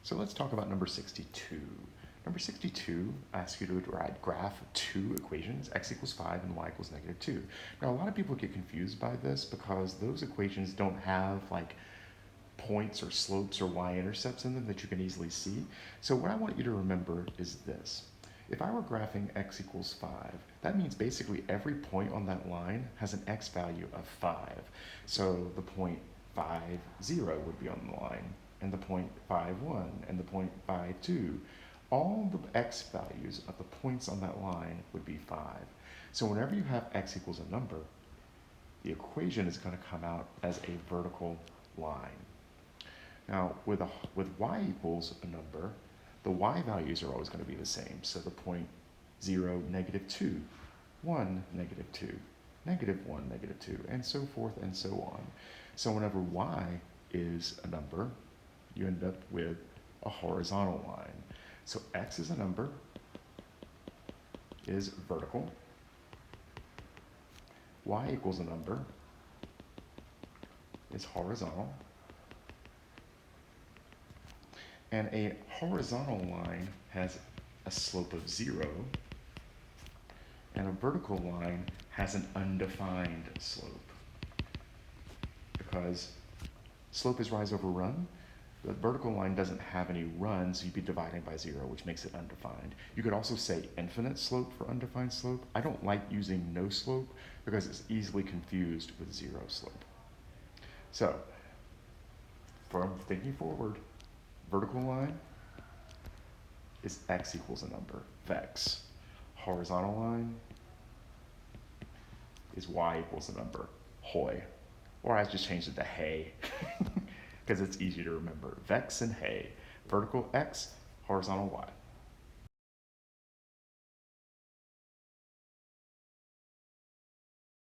So let's talk about number 62. Number 62 asks you to graph two equations, x equals 5 and y equals negative 2. Now, a lot of people get confused by this because those equations don't have like points or slopes or y-intercepts in them that you can easily see. So what I want you to remember is this. If I were graphing x equals 5, that means basically every point on that line has an x value of 5. So the point 5, 0 would be on the line, and the point 5, 1, and the point 5, 2. All the x values of the points on that line would be 5. So whenever you have x equals a number, the equation is going to come out as a vertical line. Now, with y equals a number, the y values are always going to be the same. So the point 0, negative 2, 1, negative 2, negative 1, negative 2, and so forth and so on. So whenever y is a number, you end up with a horizontal line. So x is a number, is vertical. Y equals a number, is horizontal. And a horizontal line has a slope of 0, and a vertical line has an undefined slope. Because slope is rise over run, the vertical line doesn't have any run, so you'd be dividing by 0, which makes it undefined. You could also say infinite slope for undefined slope. I don't like using no slope because it's easily confused with 0 slope. So, from thinking forward, vertical line is x equals a number, vex. Horizontal line is y equals a number, hoy. Or I just changed it to hey, because it's easy to remember. Vex and hey. Vertical x, horizontal y.